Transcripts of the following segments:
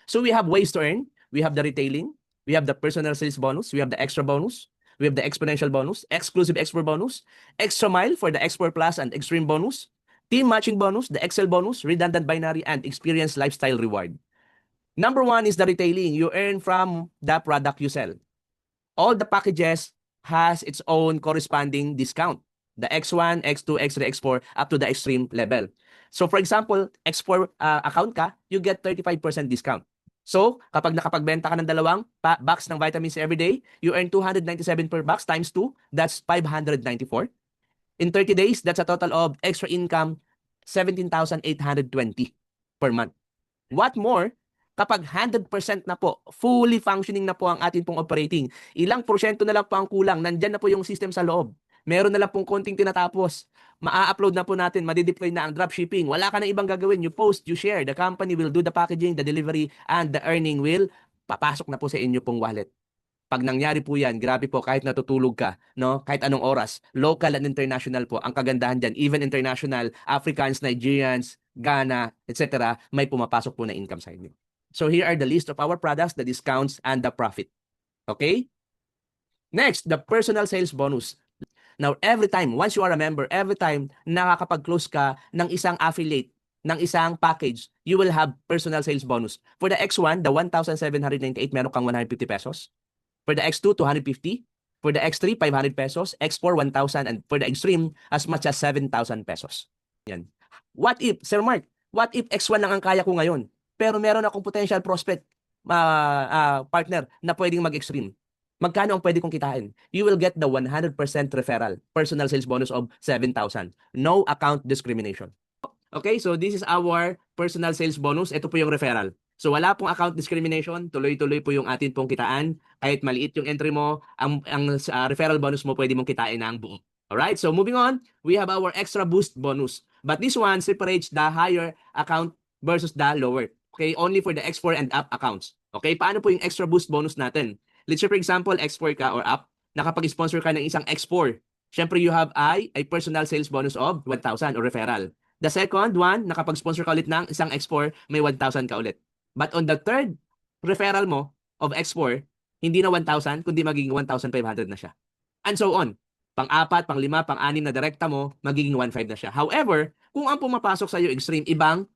So we have ways to earn. We have the retailing. We have the personal sales bonus. We have the extra bonus. We have the exponential bonus, exclusive export bonus, extra mile for the export plus and extreme bonus, team matching bonus, the Excel bonus, redundant binary, and experience lifestyle reward. Number one is the retailing. You earn from the product you sell. All the packages has its own corresponding discount. The X1, X2, X3, X4 up to the extreme level. So for example, X4 account ka, you get 35% discount. So kapag nakapagbenta ka ng dalawang box ng vitamins every day, you earn 297 per box times 2, that's 594. In 30 days, that's a total of extra income 17,820 per month. What more, kapag 100% na po, fully functioning na po ang atin pong operating, ilang porsyento na lang po ang kulang, nandyan na po yung system sa loob. Meron na lang pong konting tinatapos. Ma-upload na po natin, madideploy na ang dropshipping. Wala ka na ibang gagawin. You post, you share. The company will do the packaging, the delivery, and the earning will papasok na po sa inyo pong wallet. Pag nangyari po yan, grabe po, kahit natutulog ka, no? Kahit anong oras, local and international po, ang kagandahan dyan, even international, Africans, Nigerians, Ghana, etc., may pumapasok po na income sa inyo. So here are the list of our products, the discounts, and the profit. Okay? Next, the personal sales bonus. Now, every time, once you are a member, every time nakakapag-close ka ng isang affiliate, ng isang package, you will have personal sales bonus. For the X1, the 1,798, meron kang 150 pesos. For the X2, 250. For the X3, 500 pesos. X4, 1,000. And for the Extreme, as much as 7,000 pesos. Yan. What if, Sir Mark, what if X1 lang ang kaya ko ngayon? Pero meron akong potential prospect partner na pwedeng mag-Extreme. Magkano ang pwede kong kitain? You will get the 100% referral, personal sales bonus of 7,000. No account discrimination. Okay, so this is our personal sales bonus. Ito po yung referral. So wala pong account discrimination, tuloy-tuloy po yung atin pong kitaan. Kahit maliit yung entry mo, ang referral bonus mo pwede mong kitain na ang buo. Alright, so moving on, we have our extra boost bonus. But this one separates the higher account versus the lower. Okay, only for the X4 and up accounts. Okay, paano po yung extra boost bonus natin? Let's say for example, X4 ka or up, nakapag-sponsor ka ng isang X4. Syempre you have a personal sales bonus of 1,000 or referral. The second one, nakapag-sponsor ka ulit ng isang X4, may 1,000 ka ulit. But on the third referral mo of X4, hindi na 1,000, kundi magiging 1,500 na siya. And so on. Pang-4, pang-5, pang-6 na direkta mo, magiging 1,500 na siya. However, kung ang pumapasok sa iyo Extreme, ibang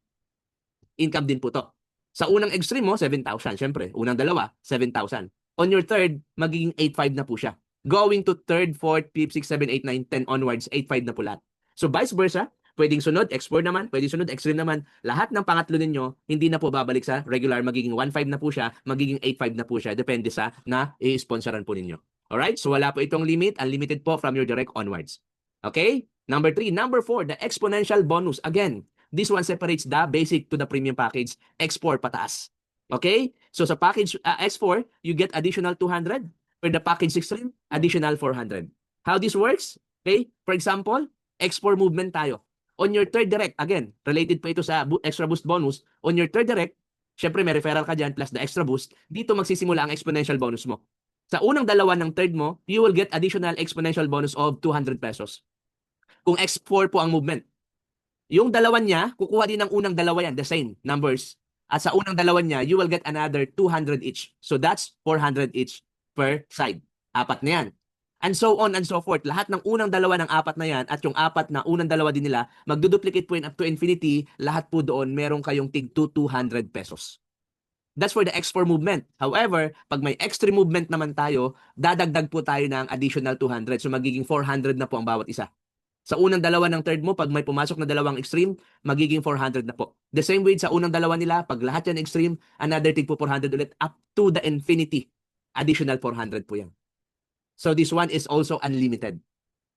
income din po to. Sa unang Extreme mo, 7,000. Syempre, unang dalawa, 7,000. On your third, magiging 8,500 na po siya. Going to third, fourth, fifth, sixth, seventh, 8, 9, 10 onwards, 8,500 na po lahat. So vice versa, pwedeng sunod, X4 naman, pwedeng sunod, Extreme naman. Lahat ng pangatlo ninyo, hindi na po babalik sa regular, magiging 1,500 na po siya, magiging 8,500 na po siya, depende sa na i-sponsoran po ninyo. Alright? So wala po itong limit, unlimited po from your direct onwards. Okay? Number 3. Number 4, the exponential bonus. Again, this one separates the basic to the premium package, X4 pataas. Okay? So sa package X4, you get additional 200. For the package Extreme, additional 400. How this works? Okay? For example, X4 movement tayo. On your third direct, again, related pa ito sa extra boost bonus. On your third direct, syempre may referral ka dyan plus the extra boost. Dito magsisimula ang exponential bonus mo. Sa unang dalawa ng third mo, you will get additional exponential bonus of 200 pesos. Kung X4 po ang movement. Yung dalawa niya, kukuha din ng unang dalawa yan, the same numbers. At sa unang dalawa niya, you will get another 200 each. So that's 400 each per side. 4 na yan. And so on and so forth. Lahat ng unang dalawa ng 4 na yan at yung 4 na unang dalawa din nila, magduduplicate po yun up to infinity. Lahat po doon, meron kayong tig 200 pesos. That's for the X4 movement. However, pag may extreme movement naman tayo, dadagdag po tayo ng additional 200. So magiging 400 na po ang bawat isa. Sa unang dalawa ng third mo, pag may pumasok na dalawang extreme, magiging 400 na po. The same way sa unang dalawa nila, pag lahat yan extreme, another tig po 400 ulit up to the infinity. Additional 400 po yan. So this one is also unlimited.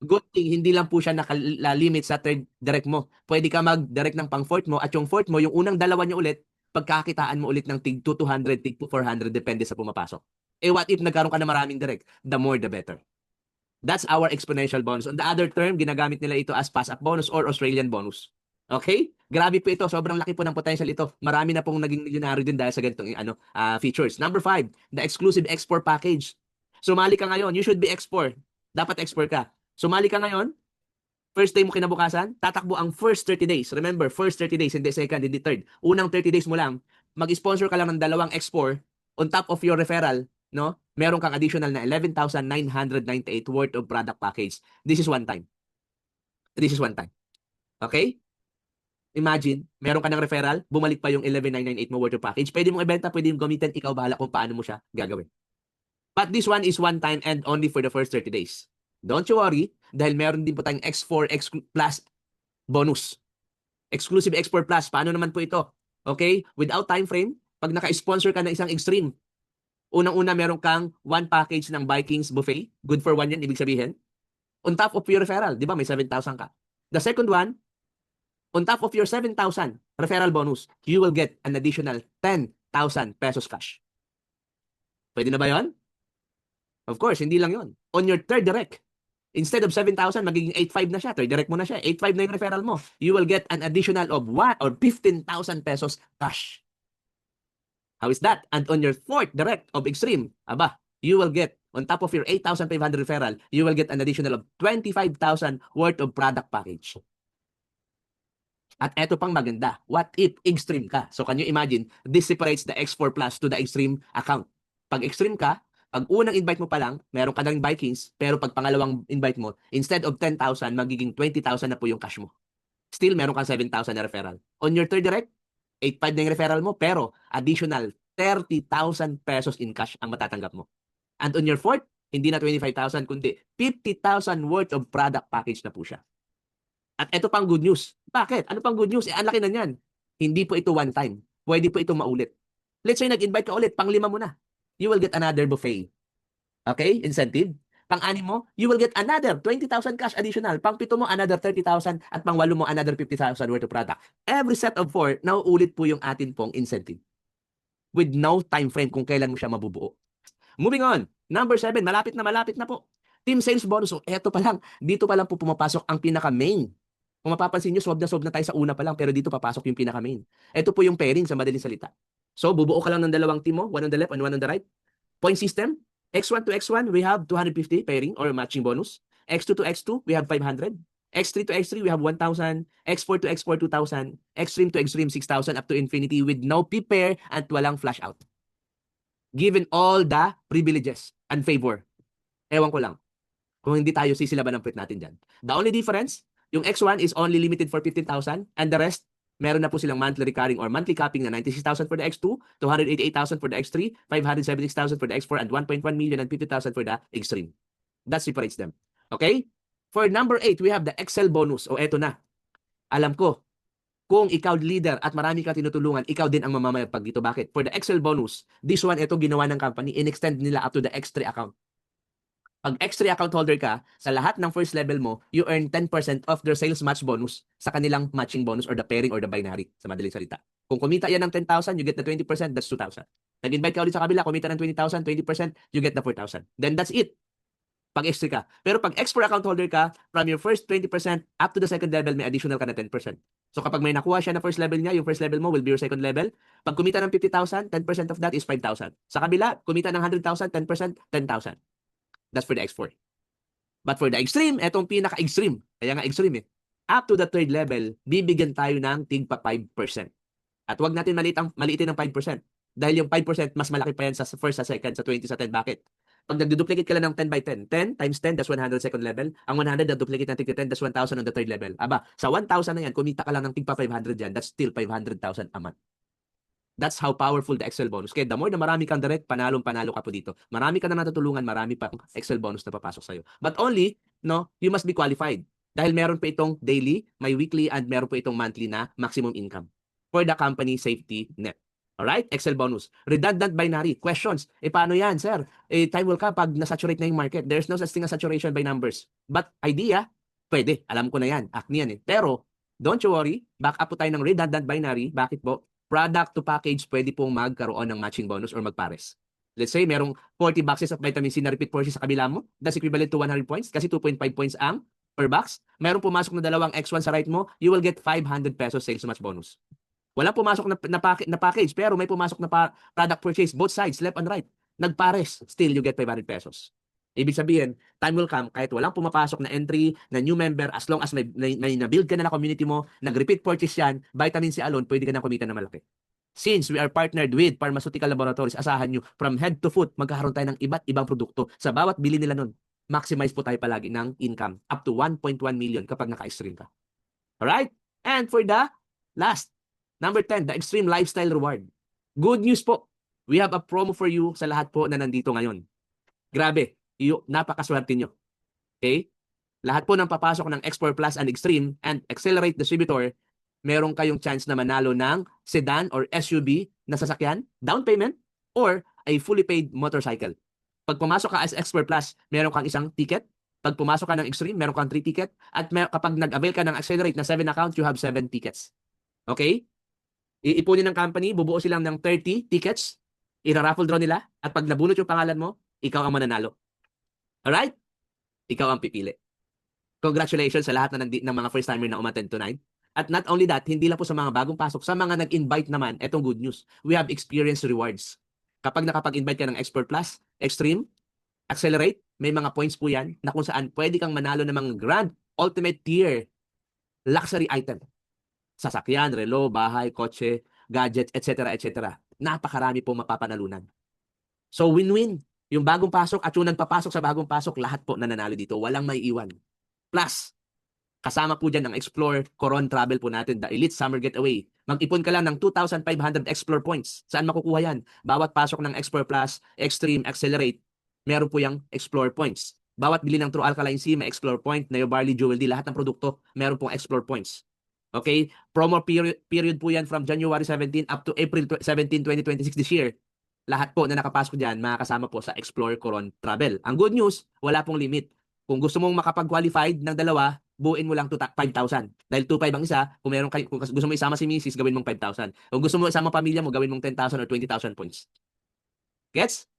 Good thing, hindi lang po siya nakalimit sa third direct mo. Pwede ka mag-direct ng pang fourth mo at yung fourth mo, yung unang dalawa niya ulit, pagkakitaan mo ulit ng tig 200, tig 400, depende sa pumapasok. Eh what if nagkaroon ka na maraming direct? The more the better. That's our exponential bonus. On the other term, ginagamit nila ito as pass-up bonus or Australian bonus. Okay? Grabe po ito. Sobrang laki po ng potential ito. Marami na pong naging milyonaryo din dahil sa ganitong features. Number 5, the exclusive export package. Sumali ka ngayon. You should be export. Dapat export ka. Sumali ka ngayon. First day mo kinabukasan, tatakbo ang first 30 days. Remember, first 30 days, hindi second, hindi third. Unang 30 days mo lang, mag-sponsor ka lang ng dalawang X4 on top of your referral, no? Meron kang additional na 11,998 worth of product package. This is one time. This is one time. Okay? Imagine, meron ka ng referral, bumalik pa yung 11,998 mo worth of package. Pwede mong ibenta, pwede mong gamitin, ikaw bahala kung paano mo siya gagawin. But this one is one time and only for the first 30 days. Don't you worry, dahil meron din po tayong X4 X Plus bonus. Exclusive X4 Plus. Paano naman po ito? Okay? Without time frame, pag naka-sponsor ka ng isang extreme, unang-una meron kang one package ng Vikings buffet. Good for one yan, ibig sabihin. On top of your referral, di ba may 7,000 ka? The second one, on top of your 7,000 referral bonus, you will get an additional 10,000 pesos cash. Pwede na ba yon? Of course, hindi lang yon. On your third direct, instead of 7,000, magiging 8,500 na siya. Third direct mo na siya. 8,500 na yung referral mo. You will get an additional of 15,000 pesos cash. How is that? And on your fourth direct of extreme, you will get, on top of your 8,500 referral, you will get an additional of 25,000 worth of product package. At eto pang maganda, what if extreme ka? So can you imagine, this separates the X4 Plus to the extreme account. Pag extreme ka, pag unang invite mo pa lang, meron ka ng Vikings, pero pag pangalawang invite mo, instead of 10,000, magiging 20,000 na po yung cash mo. Still, meron kang 7,000 na referral. On your third direct, 8,500 na yung referral mo, pero additional 30,000 pesos in cash ang matatanggap mo. And on your fourth, hindi na 25,000, kundi 50,000 worth of product package na po siya. At ito pang good news. Bakit? Ano pang good news? Ang laki na niyan. Hindi po ito one time. Pwede po ito maulit. Let's say nag-invite ka ulit, pang-5 mo na. You will get another buffet. Okay? Incentive. Pang-6 mo, you will get another 20,000 cash additional. Pang-7 mo, another 30,000. At pang-8 mo, another 50,000 worth of product. Every set of 4, nauulit po yung atin pong incentive. With no time frame kung kailan mo siya mabubuo. Moving on. Number 7, malapit na po. Team sales bonus. So, eto pa lang. Dito pa lang po pumapasok ang pinaka-main. Kung mapapansin nyo, solve na tayo sa una pa lang, pero dito papasok yung pinaka-main. Ito po yung pairing sa madaling salita. So, bubuo ka lang ng dalawang team mo, one on the left and one on the right. Point system, X1 to X1, we have 250 pairing or matching bonus. X2 to X2, we have 500. X3 to X3, we have 1,000. X4 to X4, 2,000. Extreme to Extreme, 6,000 up to infinity with no P-pair at walang flash out. Given all the privileges and favor. Ewan ko lang. Kung hindi tayo sisilaban ng pwet natin dyan. The only difference, yung X1 is only limited for 15,000 and the rest, meron na po silang monthly recurring or monthly capping na 96,000 for the X2, 288,000 for the X3, 576,000 for the X4, and 1.1 million and 50,000 for the Extreme. That separates them. Okay? For number 8, we have the Excel bonus. O eto na. Alam ko, kung ikaw leader at marami ka tinutulungan, ikaw din ang mamamayag pag dito. Bakit? For the Excel bonus, this one, ito ginawa ng company, in-extend nila up to the X3 account. Pag X3 account holder ka, sa lahat ng first level mo, you earn 10% of their sales match bonus sa kanilang matching bonus or the pairing or the binary, sa madaling salita. Kung kumita yan ng 10,000, you get the 20%, that's 2,000. Nag-invite ka ulit sa kabila, kumita ng 20,000, 20%, you get the 4,000. Then that's it. Pag X3 ka. Pero pag X4 account holder ka, from your first 20% up to the second level, may additional ka na 10%. So kapag may nakuha siya na first level niya, yung first level mo will be your second level. Pag kumita ng 50,000, 10% of that is 5,000. Sa kabila, kumita ng 100,000, 10%, 10,000. That's for the X4. But for the Extreme, etong pinaka-extreme, kaya nga extreme up to the third level, bibigyan tayo ng tigpa 5%. At wag natin maliitin ng 5%. Dahil yung 5% mas malaki pa yan sa first, sa second, sa 20, sa 10. Bakit? Pag nagduduplicate ka lang ng 10 by 10, 10 times 10, that's 100 second level. Ang 100 na duplicate ng tigpa 10, that's 1,000 on the third level. Sa 1,000 na yan, kumita ka lang ng tigpa 500 yan, that's still 500,000 a month. That's how powerful the Excel bonus. Kaya the more na marami kang direct, panalo ka po dito. Marami ka na natutulungan, marami pa Excel bonus na papasok sa'yo. But only, you must be qualified. Dahil meron pa itong daily, may weekly, and meron pa itong monthly na maximum income for the company safety net. Alright? Excel bonus. Redundant binary. Questions. Paano yan, sir? Time will come pag nasaturate na yung market. There's no such thing as saturation by numbers. But idea, pwede. Alam ko na yan. Acne yan Pero, don't you worry. Back up po tayo ng redundant binary. Bakit po? Product to package, pwede pong magkaroon ng matching bonus or magpares. Let's say, merong 40 boxes of vitamin C na repeat purchase sa kabila mo. That's equivalent to 100 points kasi 2.5 points ang per box. Merong pumasok na dalawang X1 sa right mo, you will get 500 pesos sales match bonus. Walang pumasok na package, pero may pumasok na product purchase, both sides, left and right. Nagpares, still you get 500 pesos. Ibig sabihin, time will come, kahit walang pumapasok na entry, na new member, as long as may na-build ka na community mo, nag-repeat purchase yan, vitamin C alone, pwede ka na kumita na malaki. Since we are partnered with pharmaceutical laboratories, asahan nyo, from head to foot, magkakaroon tayo ng iba't ibang produkto. Sa bawat bili nila nun, maximize po tayo palagi ng income. Up to 1.1 million kapag naka-extreme ka. Alright? And for the last, number 10, the extreme lifestyle reward. Good news po. We have a promo for you sa lahat po na nandito ngayon. Grabe, napakaswerte nyo. Okay? Lahat po ng papasok ng Explore Plus and Extreme and Accelerate Distributor, meron kayong chance na manalo ng sedan or SUV na sasakyan, down payment, or a fully paid motorcycle. Pag pumasok ka as Explore Plus, meron kang isang ticket. Pag pumasok ka ng Extreme, meron kang 3 ticket. At kapag nag-avail ka ng Accelerate na 7 accounts, you have 7 tickets. Okay? Iipunin ng company, bubuo silang ng 30 tickets, ira-raffle draw nila, at pag nabunot yung pangalan mo, ikaw ang mananalo. Alright? Ikaw ang pipili. Congratulations sa lahat ng mga first-timer na umattend tonight. At not only that, hindi lang po sa mga bagong pasok, sa mga nag-invite naman, etong good news. We have experience rewards. Kapag nakapag-invite ka ng Expert Plus, Extreme, Accelerate, may mga points po yan na kung saan pwede kang manalo ng mga grand ultimate tier luxury item. Sasakyan, relo, bahay, kotse, gadget, etc. etc. Napakarami po mapapanalunan. So win-win. Yung bagong pasok at yung nagpapasok sa bagong pasok, lahat po nananalo dito. Walang may iwan. Plus, kasama po dyan ang Explore Coron Travel po natin, the Elite Summer Getaway. Mag-ipon ka lang ng 2,500 Explore points. Saan makukuha yan? Bawat pasok ng Explore Plus, Extreme, Accelerate, meron po yung Explore points. Bawat bili ng True Alkaline Sea, may Explore point, Neo Barley, Jewel D, lahat ng produkto, meron pong Explore points. Okay? Promo period po yan from January 17 up to April 17, 2026 this year. Lahat po na nakapasok dyan, makakasama po sa Explore Coron Travel. Ang good news, wala pong limit. Kung gusto mong makapag-qualified ng dalawa, buuin mo lang 5,000. Dahil 2,500 ang isa, kung gusto mo isama si Mrs., gawin mong 5,000. Kung gusto mo isama pamilya mo, gawin mong 10,000 or 20,000 points. Gets?